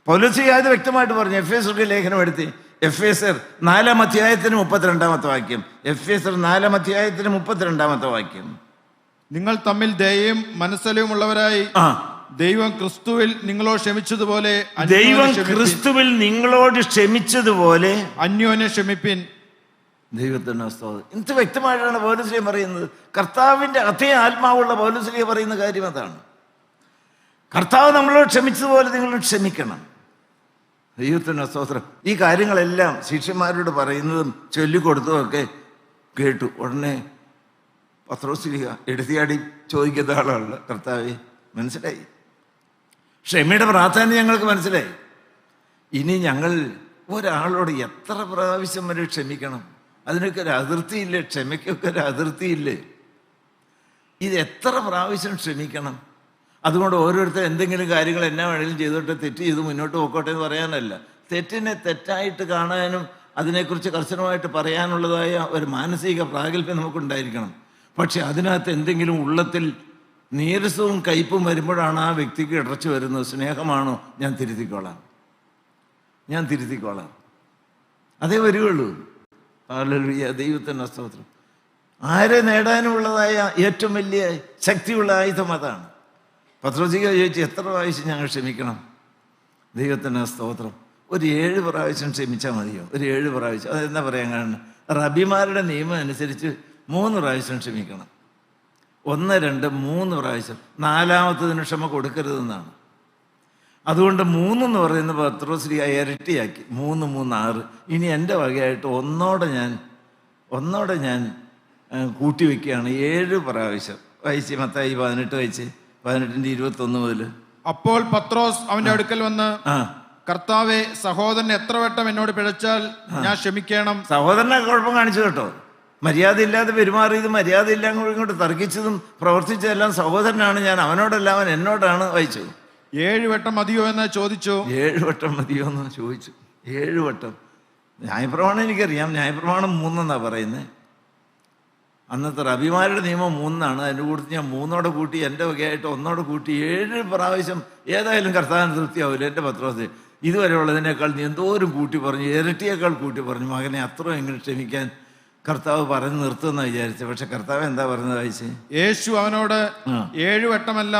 പൗലോസ് അത് വ്യക്തമായിട്ട് പറഞ്ഞു. എഫേസർക്ക് ലേഖനം എടുത്ത് എഫേസർ 4-ാം അധ്യായത്തിന് 32-ാമത്തെ വാക്യം. എഫേസർ 4-ാം അധ്യായത്തിന് 32-ാമത്തെ വാക്യം. നിങ്ങൾ തമ്മിൽ ദയയും മനസ്സലിവുമുള്ളവരായി ദൈവം ക്രിസ്തുവിൽ നിങ്ങളോട് ക്ഷമിച്ചതുപോലെ അന്യോന്യം ക്ഷമിപ്പിൻ. ദൈവത്തിന് സ്തോത്രം. ഇത് വ്യക്തമായിട്ടാണ് പൗലോസ് പറയുന്നത്. കർത്താവിൻ്റെ അതേ ആത്മാവുള്ള പൗലോസ് പറയുന്ന കാര്യം അതാണ്. കർത്താവ് നമ്മളോട് ക്ഷമിച്ചതുപോലെ നിങ്ങൾ ക്ഷമിക്കണം. ദൈവത്തിന് സ്തോത്രം. ഈ കാര്യങ്ങളെല്ലാം ശിഷ്യന്മാരോട് പറയുന്നതും ചൊല്ലിക്കൊടുത്തതും ഒക്കെ കേട്ടു. ഉടനെ പത്രോസ്ലീഹ എടുത്തിയാടി ചോദിക്കുന്ന ആളാണ്, കർത്താവേ മനസ്സിലായി, ക്ഷമയുടെ പ്രാധാന്യം ഞങ്ങൾക്ക് മനസ്സിലായി. ഇനി ഞങ്ങൾ ഒരാളോട് എത്ര പ്രാവശ്യം വരെ ക്ഷമിക്കണം? അതിനൊക്കെ ഒരു അതിർത്തിയില്ലേ? ക്ഷമയ്ക്കൊക്കെ ഒരു അതിർത്തിയില്ലേ? ഇത് എത്ര പ്രാവശ്യം ക്ഷമിക്കണം? അതുകൊണ്ട് ഓരോരുത്തർ എന്തെങ്കിലും കാര്യങ്ങൾ എന്നാ വേണമെങ്കിലും ചെയ്തോട്ടെ, തെറ്റ് ചെയ്ത് മുന്നോട്ട് പോയിക്കോട്ടെ എന്ന് പറയാനല്ല. തെറ്റിനെ തെറ്റായിട്ട് കാണാനും അതിനെക്കുറിച്ച് കർശനമായിട്ട് പറയാനുള്ളതായ ഒരു മാനസിക പ്രാഗൽഭ്യം നമുക്കുണ്ടായിരിക്കണം. പക്ഷെ അതിനകത്ത് എന്തെങ്കിലും ഉള്ളത്തിൽ നീരസവും കയ്പും വരുമ്പോഴാണ് ആ വ്യക്തിക്ക് ഇടർച്ച വരുന്നത്. സ്നേഹമാണോ? ഞാൻ തിരുത്തിക്കോളാം, അതേ വരികയുള്ളൂ. ഹല്ലേലൂയ, ദൈവത്തിൻ്റെ സ്തോത്രം. ആരെ നേടാനുള്ളതായ ഏറ്റവും വലിയ ശക്തിയുള്ള ആയുധം അതാണ്. പത്രോസിക ചോദിച്ചു, എത്ര പ്രാവശ്യം ഞങ്ങൾ ക്ഷമിക്കണം? ദൈവത്തിൻ്റെ സ്തോത്രം. ഒരു 7 പ്രാവശ്യം ക്ഷമിച്ചാൽ മതിയോ? ഒരു 7 പ്രാവശ്യം. അതെന്താ പറയാൻ കാരണം? റബിമാരുടെ നിയമം അനുസരിച്ച് 3 പ്രാവശ്യം ക്ഷമിക്കണം. 1, 2, 3 പ്രാവശ്യം. 4-ാമത്തതിന് ക്ഷമ കൊടുക്കരുതെന്നാണ്. അതുകൊണ്ട് 3 എന്ന് പറയുന്ന പത്രോസ്ലീഹ ഇരട്ടിയാക്കി. 3, 3, 6. ഇനി എൻ്റെ വകയായിട്ട് ഒന്നോടെ ഞാൻ കൂട്ടി വയ്ക്കുകയാണ്. 7 പ്രാവശ്യം. വായിച്ച് മത്തായി 18 വായിച്ച് 18-21 മുതൽ. അപ്പോൾ പത്രോസ് അവന്റെ അടുക്കൽ വന്ന്, കർത്താവേ, സഹോദരൻ എത്ര വട്ടം എന്നോട് പിഴച്ചാൽ ഞാൻ ക്ഷമിക്കണം? സഹോദരനെ കുഴപ്പം കാണിച്ചു കേട്ടോ. മര്യാദയില്ലാതെ പെരുമാറിയതും മര്യാദയില്ല ഇങ്ങോട്ട് തർക്കിച്ചതും പ്രവർത്തിച്ചതെല്ലാം സഹോദരനാണ്. ഞാൻ അവനോടല്ല, അവൻ എന്നോടാണ്. വായിച്ചു. 7 വട്ടം മതിയോ എന്ന് ചോദിച്ചു. 7 വട്ടം മതിയോ എന്ന് ചോദിച്ചു. 7 വട്ടം. ന്യായപ്രമാണം എനിക്കറിയാം. ന്യായപ്രമാണം 3 എന്നാണ് പറയുന്നത്. അന്നത്തെ റബിമാരുടെ നിയമം 3 അതിൻ്റെ കൂടുതൽ ഞാൻ 3 കൂട്ടി എൻ്റെ വകയായിട്ട് 1 കൂട്ടി 7 പ്രാവശ്യം. ഏതായാലും കർത്താവിന് തൃപ്തിയാവില്ല. എൻ്റെ പത്രോസ് ഇതുവരെയുള്ളതിനേക്കാൾ നീ എന്തോരം കൂട്ടി പറഞ്ഞു, ഇരട്ടിയേക്കാൾ കൂട്ടി പറഞ്ഞു. മകനെ അത്രയും എങ്ങനെ ക്ഷമിക്കാൻ കർത്താവ് പറഞ്ഞ് നിർത്തുമെന്ന് വിചാരിച്ചു. പക്ഷെ കർത്താവ് എന്താ പറയുന്നത്? വായിച്ച്. യേശു അവനോട് 7 വട്ടമല്ല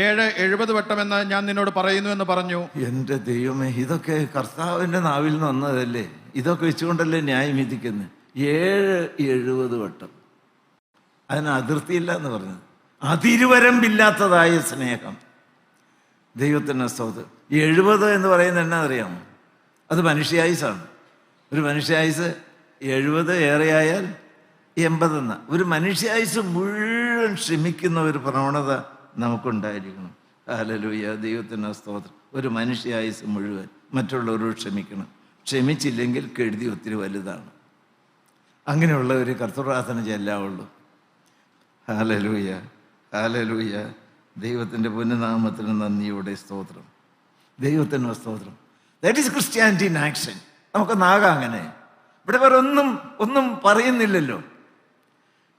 70 വട്ടമെന്ന് ഞാൻ നിന്നോട് പറയുന്നു എന്ന് പറഞ്ഞു. എൻ്റെ ദൈവമേ, ഇതൊക്കെ കർത്താവിൻ്റെ നാവിൽ നിന്ന് വന്നതല്ലേ? ഇതൊക്കെ വെച്ചുകൊണ്ടല്ലേ ന്യായം വിധിക്കുന്നത്? 70 വട്ടം. അതിന് അതിർത്തിയില്ല എന്ന് പറഞ്ഞത്. അതിരുവരമ്പില്ലാത്തതായ സ്നേഹം. ദൈവത്തിൻ്റെ സ്തോത്രം. 70 എന്ന് പറയുന്നത് എന്നാ അറിയാമോ? അത് മനുഷ്യായുസാണ്. ഒരു മനുഷ്യായുസ് 70, ഏറെയായാൽ 80 ഒരു മനുഷ്യായുസ് മുഴുവൻ ക്ഷമിക്കുന്ന ഒരു പ്രവണത നമുക്കുണ്ടായിരിക്കണം. ഹല്ലേലൂയ, ദൈവത്തിൻ്റെ സ്തോത്രം. ഒരു മനുഷ്യായുസ് മുഴുവൻ മറ്റുള്ളവരോട് ക്ഷമിക്കണം. ക്ഷമിച്ചില്ലെങ്കിൽ കെടുതി ഒത്തിരി വലുതാണ്. അങ്ങനെയുള്ള ഒരു കർത്തൃപ്രാർത്ഥന ചെല്ലാവുള്ളൂ. Hallelujah, hallelujah. ദൈവത്തിൻ്റെ പുണ്യനാമത്തിന് നന്ദിയോടെ സ്തോത്രം. ദൈവത്തിന് സ്തോത്രം. That is Christianity in action. നമുക്കൊന്നാകാം അങ്ങനെ. ഇവിടെ വേറെ ഒന്നും പറയുന്നില്ലല്ലോ.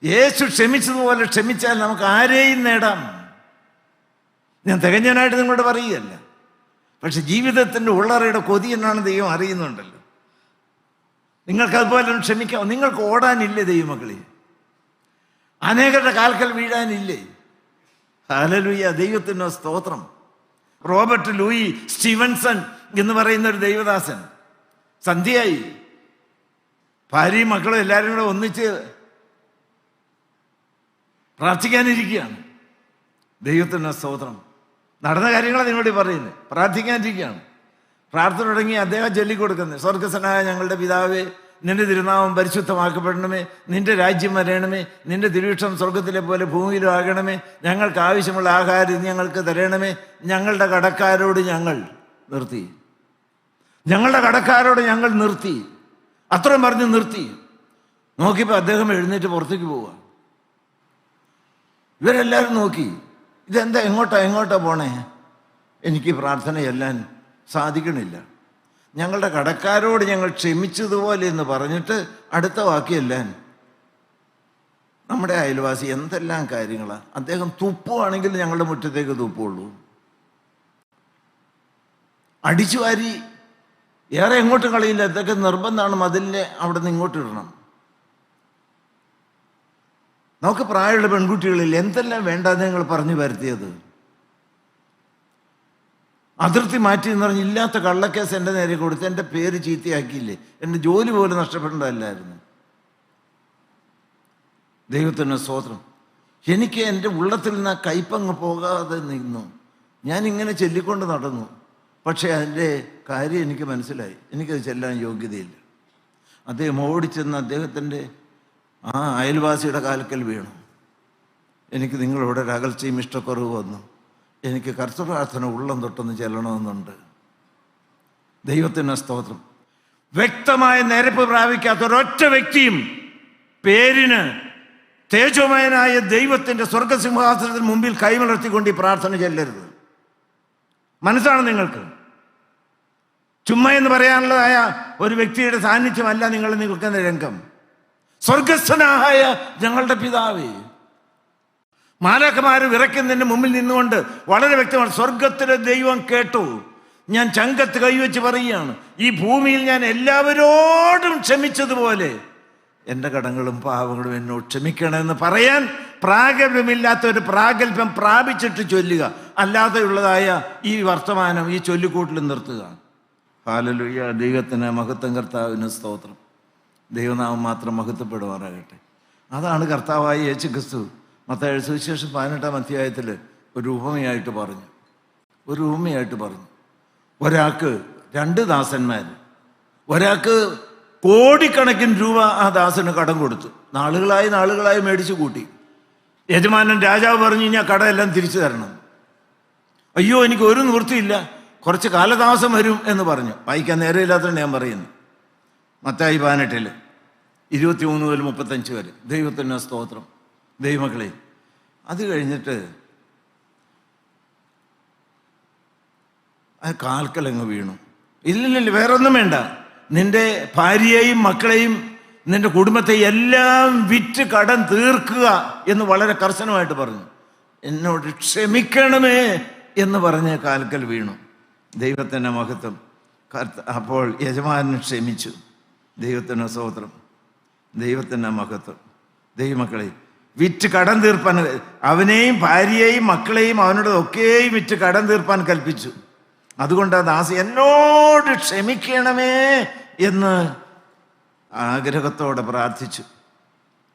യേശു ക്ഷമിച്ചതുപോലെ ക്ഷമിച്ചാൽ നമുക്ക് ആരെയും നേടാം. ഞാൻ തികഞ്ഞനായിട്ട് നിങ്ങളോട് പറയുകയല്ല. പക്ഷെ ജീവിതത്തിൻ്റെ ഉള്ളറയുടെ കൊതി എന്നാണ് ദൈവം അറിയുന്നുണ്ടല്ലോ. നിങ്ങൾക്കതുപോലെ ക്ഷമിക്കാം. നിങ്ങൾക്ക് ഓടാനില്ലേ ദൈവമക്കളെ? അനേകരുടെ കാൽക്കൽ വീഴാനില്ലേ? ഹല്ലേലൂയ, ദൈവത്തിന് സ്തോത്രം. റോബർട്ട് ലൂയി സ്റ്റീവൻസൺ എന്ന് പറയുന്ന ഒരു ദൈവദാസൻ സന്ധ്യയായി, ഭാര്യയും മക്കളും എല്ലാവരും കൂടെ ഒന്നിച്ച് പ്രാർത്ഥിക്കാനിരിക്കുകയാണ്. ദൈവത്തിന് സ്തോത്രം. നടന്ന കാര്യങ്ങളാണ് നിങ്ങളോട് പറയുന്നത്. പ്രാർത്ഥിക്കാനിരിക്കുകയാണ്. പ്രാർത്ഥന തുടങ്ങി അദ്ദേഹം ചൊല്ലിക്കൊടുക്കുന്നത്, സ്വർഗസ്ഥനായ ഞങ്ങളുടെ പിതാവേ, നിന്റെ തിരുനാമം പരിശുദ്ധമാക്കപ്പെടണമേ, നിന്റെ രാജ്യം വരണമേ, നിന്റെ തിരുവിഷ്ടം സ്വർഗത്തിലെ പോലെ ഭൂമിയിലും ആകണമേ, ഞങ്ങൾക്ക് ആവശ്യമുള്ള ആഹാരം ഞങ്ങൾക്ക് തരണമേ, ഞങ്ങളുടെ കടക്കാരോട് ഞങ്ങൾ നിർത്തി, ഞങ്ങളുടെ കടക്കാരോട് ഞങ്ങൾ നിർത്തി. അത്രയും പറഞ്ഞ് നിർത്തി. നോക്കിയപ്പോൾ അദ്ദേഹം എഴുന്നേറ്റ് പുറത്തേക്ക് പോവുക. ഇവരെല്ലാവരും നോക്കി, ഇതെന്താ, എങ്ങോട്ടാ പോണേ? എനിക്ക് പ്രാർത്ഥന ചെല്ലാൻ സാധിക്കണില്ല. ഞങ്ങളുടെ കടക്കാരോട് ഞങ്ങൾ ക്ഷമിച്ചതുപോലെ എന്ന് പറഞ്ഞിട്ട് അടുത്ത വാക്കിയെല്ലാൻ നമ്മുടെ അയൽവാസി എന്തെല്ലാം കാര്യങ്ങളാണ്. അദ്ദേഹം തുപ്പുവാണെങ്കിൽ ഞങ്ങളുടെ മുറ്റത്തേക്ക് തുപ്പുള്ളൂ. അടിച്ചു വാരി ഏറെ എങ്ങോട്ടും കളയില്ല. ഇതൊക്കെ നിർബന്ധമാണ്. മതിലിനെ അവിടെ നിന്ന് ഇങ്ങോട്ട് ഇടണം. നമുക്ക് പ്രായമുള്ള പെൺകുട്ടികളിൽ എന്തെല്ലാം വേണ്ടാന്ന് ഞങ്ങൾ പറഞ്ഞു വരുത്തിയത്. അതിർത്തി മാറ്റി എന്ന് പറഞ്ഞ് ഇല്ലാത്ത കള്ളക്കേസ് എൻ്റെ നേരെ കൊടുത്ത് എൻ്റെ പേര് ചീത്തയാക്കിയില്ലേ? എൻ്റെ ജോലി പോലും നഷ്ടപ്പെടേണ്ടതല്ലായിരുന്നു. ദൈവത്തിന് സ്തോത്രം. എനിക്ക് എൻ്റെ ഉള്ളത്തിൽ നിന്ന് ആ കയ്പങ്ങ് പോകാതെ നിന്നു. ഞാനിങ്ങനെ ചൊല്ലിക്കൊണ്ട് നടന്നു. പക്ഷേ അതിൻ്റെ കാര്യം എനിക്ക് മനസ്സിലായി. എനിക്കത് ചെല്ലാൻ യോഗ്യതയില്ല. അദ്ദേഹം ഓടിച്ചെന്ന് അദ്ദേഹത്തിൻ്റെ ആ അയൽവാസിയുടെ കാൽക്കൽ വീണു. എനിക്ക് നിങ്ങളോട് ഒരു അകൽച്ചയും ഇഷ്ടക്കുറവ് വന്നു. എനിക്ക് കർത്തൃപ്രാർത്ഥന ഉള്ളം തൊട്ടൊന്ന് ചെല്ലണമെന്നുണ്ട്. ദൈവത്തിന് സ്തോത്രം. വ്യക്തമായ നിരപ്പ് പ്രാപിക്കാത്ത ഒരൊറ്റ വ്യക്തിയും പേരിന് തേജോമയനായ ദൈവത്തിൻ്റെ സ്വർഗസിംഹാസനത്തിന് മുമ്പിൽ കൈമലർത്തിക്കൊണ്ട് ഈ പ്രാർത്ഥന ചെല്ലരുത്. മനസ്സാണ് നിങ്ങൾക്ക്. ചുമ്മാ എന്ന് പറയാനുള്ളതായ ഒരു വ്യക്തിയുടെ സാന്നിധ്യമല്ല നിങ്ങൾ നിൽക്കുന്ന രംഗം. സ്വർഗസ്ഥനായ ഞങ്ങളുടെ പിതാവേ. മാലാഖമാർ വിറയ്ക്കുന്നതിന് മുമ്പിൽ നിന്നുകൊണ്ട് വളരെ വ്യക്തമാണ്, സ്വർഗത്തിലെ ദൈവം കേട്ടു. ഞാൻ ചങ്കത്ത് കൈവച്ച് പറയുകയാണ്, ഈ ഭൂമിയിൽ ഞാൻ എല്ലാവരോടും ക്ഷമിച്ചതുപോലെ എൻ്റെ കടങ്ങളും പാവങ്ങളും എന്നോട് ക്ഷമിക്കണമെന്ന് പറയാൻ പ്രാഗൽഭ്യമില്ലാത്ത ഒരു പ്രാഗൽഭ്യം പ്രാപിച്ചിട്ട് ചൊല്ലുക. അല്ലാതെയുള്ളതായ ഈ വർത്തമാനം ഈ ചൊല്ലിക്കൂട്ടിൽ നിർത്തുക. ഹല്ലേലൂയ. ദൈവത്തിന് മഹത്വം, കർത്താവിന് സ്തോത്രം. ദൈവനാമം മാത്രം മഹത്വപ്പെടുവാറാകട്ടെ. അതാണ് കർത്താവായ യേശുക്രിസ്തു മത്തായി സുവിശേഷം 18-ാം അധ്യായത്തിൽ ഒരു ഉപമയായിട്ട് പറഞ്ഞു. ഒരാൾക്ക് 2 ദാസന്മാർ. ഒരാൾക്ക് കോടിക്കണക്കിന് രൂപ ആ ദാസന് കടം കൊടുത്തു. നാളുകളായി മേടിച്ചു കൂട്ടി. യജമാനൻ രാജാവ് പറഞ്ഞു, ഞാൻ കടമെല്ലാം തിരിച്ചു തരണം. അയ്യോ, എനിക്ക് ഒരു നിവൃത്തിയില്ല, കുറച്ച് കാലതാമസം വരും എന്ന് പറഞ്ഞു. വായിക്കാൻ നേരമില്ലാത്തതുകൊണ്ട് ഞാൻ പറയുന്നു. മത്തായി 18 23 മുതൽ 35 വരെ. ദൈവത്തിന് സ്തോത്രം. ദൈവമക്കളെ, അത് കഴിഞ്ഞിട്ട് ആ കാൽക്കലങ്ങ് വീണു. ഇല്ലില്ല, വേറൊന്നും വേണ്ട. നിന്റെ ഭാര്യയെയും മക്കളെയും നിന്റെ കുടുംബത്തെയും എല്ലാം വിറ്റ് കടം തീർക്കുക എന്ന് വളരെ കർശനമായിട്ട് പറഞ്ഞു. എന്നോട് ക്ഷമിക്കണമേ എന്ന് പറഞ്ഞ് കാൽക്കൽ വീണു. ദൈവത്തിൻ്റെ മഹത്വം. അപ്പോൾ യജമാനൻ ക്ഷമിച്ചു. ദൈവത്തിന് സ്തോത്രം. ദൈവത്തിൻ്റെ മഹത്വം. ദൈവമക്കളെ, വിറ്റ് കടം തീർപ്പാൻ അവനെയും ഭാര്യയെയും മക്കളെയും അവനോട് ഒക്കെയും വിറ്റ് കടം തീർപ്പാൻ കൽപ്പിച്ചു. അതുകൊണ്ട് ആ ദാസി എന്നോട് ക്ഷമിക്കണമേ എന്ന് ആഗ്രഹത്തോടെ പ്രാർത്ഥിച്ചു.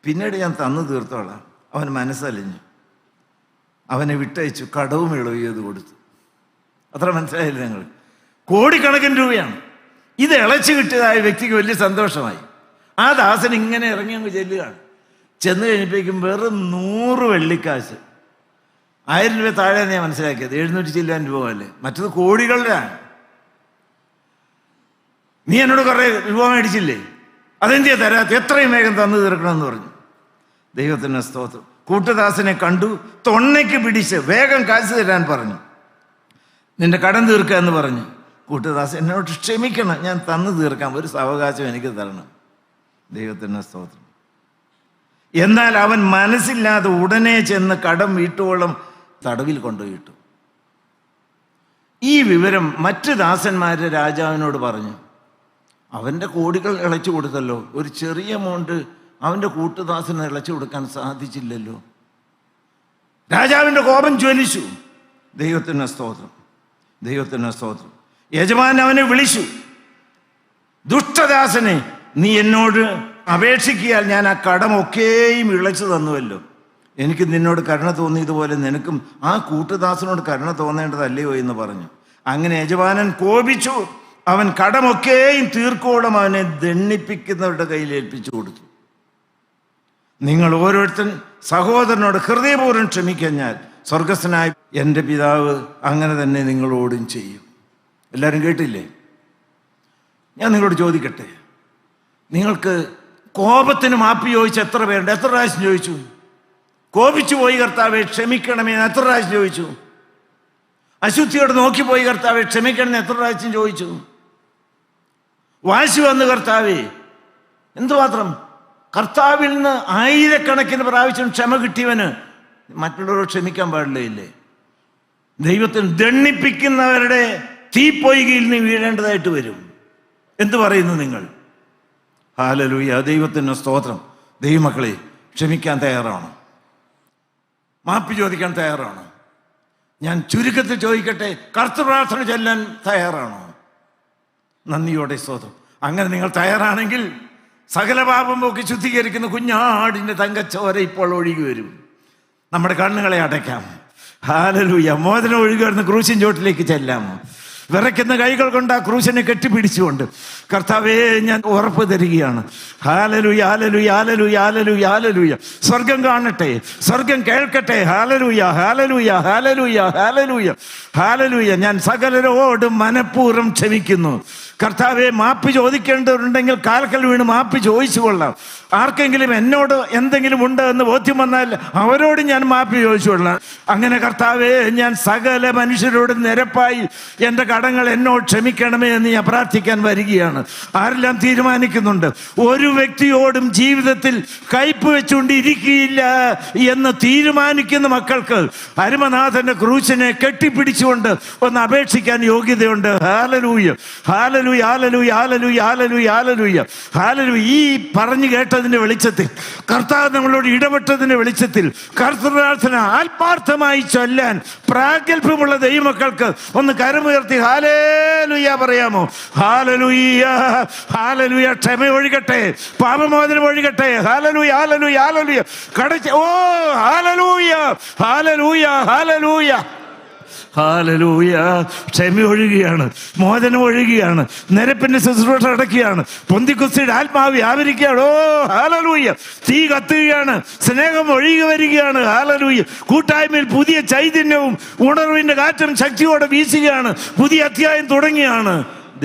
പിന്നീട് ഞാൻ തന്നു തീർത്തോളാം. അവൻ മനസ്സലിഞ്ഞു. അവനെ വിട്ടയച്ചു. കടവും ഇളവ് ചെയ്ത് കൊടുത്തു. അത്ര മനസ്സിലായില്ല ഞങ്ങൾ? കോടിക്കണക്കിന് രൂപയാണ്. ഇത് ഇളച്ചു കിട്ടിയതായ വ്യക്തിക്ക് വലിയ സന്തോഷമായി. ആ ദാസൻ ഇങ്ങനെ ഇറങ്ങി അങ്ങ് ചെല്ലുകയാണ്. ചെന്ന് കഴിഞ്ഞപ്പോഴേക്കും വെറും 100 വെള്ളിക്കാശ്. 1000 രൂപ താഴെയാണ് ഞാൻ മനസ്സിലാക്കിയത്. 700 ചില്ലാൻ രൂപ അല്ലേ. മറ്റത് കോടികളിലാണ്. നീ എന്നോട് കുറേ രൂപ മേടിച്ചില്ലേ, അതെന്തിയാ തരാത്ത? എത്രയും വേഗം തന്നു തീർക്കണമെന്ന് പറഞ്ഞു. ദൈവത്തിന് സ്തോത്രം. കൂട്ടുദാസനെ കണ്ടു, തൊണ്ണയ്ക്ക് പിടിച്ച് വേഗം കാശ് തരാൻ പറഞ്ഞു. നിന്റെ കടം തീർക്കുക എന്ന് പറഞ്ഞു. കൂട്ടുദാസൻ എന്നോട് ക്ഷമിക്കണം, ഞാൻ തന്നു തീർക്കാം, ഒരു സാവകാശം എനിക്ക് തരണം. ദൈവത്തിന് സ്തോത്രം. എന്നാൽ അവൻ മനസ്സില്ലാതെ ഉടനെ ചെന്ന് കടം വീട്ടുവോളം തടവിൽ കൊണ്ടുപോയിട്ടു. ഈ വിവരം മറ്റ് ദാസന്മാരെ രാജാവിനോട് പറഞ്ഞു. അവൻ്റെ കോടികൾ ഇളച്ചു കൊടുത്തല്ലോ, ഒരു ചെറിയ എമൗണ്ട് അവൻ്റെ കൂട്ടുദാസന് ഇളച്ചു കൊടുക്കാൻ സാധിച്ചില്ലല്ലോ. രാജാവിൻ്റെ കോപം ജ്വലിച്ചു. ദൈവത്തിന് സ്തോത്രം, ദൈവത്തിന് സ്തോത്രം. യജമാൻ അവനെ വിളിച്ചു, ദുഷ്ടദാസനെ, നീ എന്നോട് അപേക്ഷിക്കിയാൽ ഞാൻ ആ കടമൊക്കെയും ഇളച്ചു തന്നുവല്ലോ. എനിക്ക് നിന്നോട് കരുണ തോന്നിയതുപോലെ നിനക്കും ആ കൂട്ടുദാസനോട് കരുണ തോന്നേണ്ടതല്ലയോ എന്ന് പറഞ്ഞു. അങ്ങനെ യജമാനൻ കോപിച്ചു. അവൻ കടമൊക്കെയും തീർക്കോളം അവനെ ദണ്ഡിപ്പിക്കുന്നവരുടെ കയ്യിൽ ഏൽപ്പിച്ചു കൊടുത്തു. നിങ്ങൾ ഓരോരുത്തൻ സഹോദരനോട് ഹൃദയപൂർവ്വം ക്ഷമിക്കഞ്ഞാൽ സ്വർഗസ്ഥനായ എൻ്റെ പിതാവ് അങ്ങനെ തന്നെ നിങ്ങളോടും ചെയ്യും. എല്ലാവരും കേട്ടില്ലേ? ഞാൻ നിങ്ങളോട് ചോദിക്കട്ടെ, നിങ്ങൾക്ക് കോപത്തിന് മാപ്പ് ചോദിച്ച എത്ര പേരുണ്ട്? എത്ര പ്രാവശ്യം ചോദിച്ചു? കോപിച്ചു പോയി കർത്താവെ ക്ഷമിക്കണമേ എത്ര പ്രാവശ്യം ചോദിച്ചു? അശുദ്ധിയോട് നോക്കിപ്പോയി കർത്താവെ ക്ഷമിക്കണമെന്ന് എത്ര പ്രാവശ്യം ചോദിച്ചു? വാശി വന്ന് കർത്താവേ, എന്തുമാത്രം കർത്താവിൽ നിന്ന് ആയിരക്കണക്കിന് പ്രാവശ്യം ക്ഷമ കിട്ടിയവന് മറ്റുള്ളവരോട് ക്ഷമിക്കാൻ പാടില്ലേ? ദൈവത്തിന് ദണ്ഡിപ്പിക്കുന്നവരുടെ തീപ്പൊയ്കയിൽ നീ വീഴേണ്ടതായിട്ട് വരും. എന്തു പറയുന്നു നിങ്ങൾ? ഹല്ലേലൂയ, ദൈവത്തിന് സ്തോത്രം. ദൈവമക്കളെ, ക്ഷമിക്കാൻ തയ്യാറാണ്? മാപ്പ് ചോദിക്കാൻ തയ്യാറാണ്? ഞാൻ ചുരുക്കത്തിൽ ചോദിക്കട്ടെ, കർത്തൃപ്രാർത്ഥന ചൊല്ലാൻ തയ്യാറാണോ? നന്ദിയോടെ സ്തോത്രം. അങ്ങനെ നിങ്ങൾ തയ്യാറാണെങ്കിൽ സകല പാപം പോക്കി ശുദ്ധീകരിക്കുന്ന കുഞ്ഞാടിൻ്റെ തങ്കച്ചോര ഇപ്പോൾ ഒഴുകി വരും. നമ്മുടെ കണ്ണുകളെ അടയ്ക്കാം. ഹല്ലേലൂയ. മോചനം ഒഴുകി വരുന്ന ക്രൂശിൻ ചോട്ടിലേക്ക് ചെല്ലാം. വിറയ്ക്കുന്ന കൈകൾ കൊണ്ട് ആ ക്രൂശിനെ കെട്ടിപ്പിടിച്ചുകൊണ്ട് കർത്താവേ ഞാൻ ഉറപ്പ് തരികയാണ്. Hallelujah, hallelujah, hallelujah, hallelujah, hallelujah. സ്വർഗം കാണട്ടെ, സ്വർഗം കേൾക്കട്ടെ. Hallelujah, hallelujah, hallelujah, hallelujah, hallelujah. ഞാൻ സകലരോടും മനഃപൂർവ്വം ക്ഷമിക്കുന്നു. കർത്താവെ, മാപ്പ് ചോദിക്കേണ്ടവരുണ്ടെങ്കിൽ കാൽക്കൽ വീണ് മാപ്പ് ചോദിച്ചു കൊള്ളാം. ആർക്കെങ്കിലും എന്നോട് എന്തെങ്കിലും ഉണ്ട് എന്ന് ബോധ്യം വന്നാൽ അവരോട് ഞാൻ മാപ്പ് ചോദിച്ചു കൊള്ളാം. അങ്ങനെ കർത്താവെ, ഞാൻ സകല മനുഷ്യരോട് നിരപ്പായി എൻ്റെ കടങ്ങൾ എന്നോട് ക്ഷമിക്കണമേ എന്ന് ഞാൻ പ്രാർത്ഥിക്കാൻ വരികയാണ്. ആരെല്ലാം തീരുമാനിക്കുന്നുണ്ട്, ഒരു വ്യക്തിയോടും ജീവിതത്തിൽ കയ്പ് വെച്ചുകൊണ്ടിരിക്കുകയില്ല എന്ന് തീരുമാനിക്കുന്ന മക്കൾക്ക് അരുമനാഥന്റെ ക്രൂശിനെ കെട്ടിപ്പിടിച്ചുകൊണ്ട് ഒന്ന് അപേക്ഷിക്കാൻ യോഗ്യതയുണ്ട്. Hallelujah, hallelujah, hallelujah, hallelujah, hallelujah, hallelujah, hallelujah. ഈ പറഞ്ഞു കേട്ടതിന്റെ വെളിച്ചത്തിൽ, കർത്താവ് നമ്മളോട് ഇടപെട്ടതിന്റെ വെളിച്ചത്തിൽ കർത്തൃപ്രാർത്ഥന ആത്മാർത്ഥമായി ചൊല്ലാൻ പ്രാഗൽഭ്യമുള്ള ദൈവമക്കൾക്ക് ഒന്ന് കരമുയർത്തി ഹല്ലേലൂയ പറയാമോ? ഹല്ലേലൂയ, ഹല്ലേലൂയ. ക്ഷമ ഒഴുകട്ടെ, പാപമോചനം ഒഴുകട്ടെ. ഹല്ലേലൂയ, ഹല്ലേലൂയ, ഹല്ലേലൂയ. ഓ ഹല്ലേലൂയ, ഹല്ലേലൂയ, ഹല്ലേലൂയ, ഹല്ലേലൂയ. ക്ഷമ ഒഴുകുകയാണ്, മോചനം ഒഴുകുകയാണ്, നിരപ്പിന്റെ ശുശ്രൂഷ അടക്കുകയാണ്, പൊന്തിക്കുസ്തിയുടെ ആത്മാവ് വ്യാപരിക്കുകയാണ്. ഓ ഹല്ലേലൂയ. തീ കത്തുകയാണ്, സ്നേഹം ഒഴുകി വരികയാണ്. ഹല്ലേലൂയ. കൂട്ടായ്മയിൽ പുതിയ ചൈതന്യവും ഉണർവിന്റെ കാറ്റും ശക്തിയോടെ വീശുകയാണ്. പുതിയ അധ്യായം തുടങ്ങിയാണ്.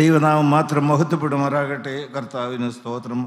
ദൈവനാമം മാത്രം മഹത്വപ്പെടുമാറാകട്ടെ. കർത്താവിന് സ്തോത്രം.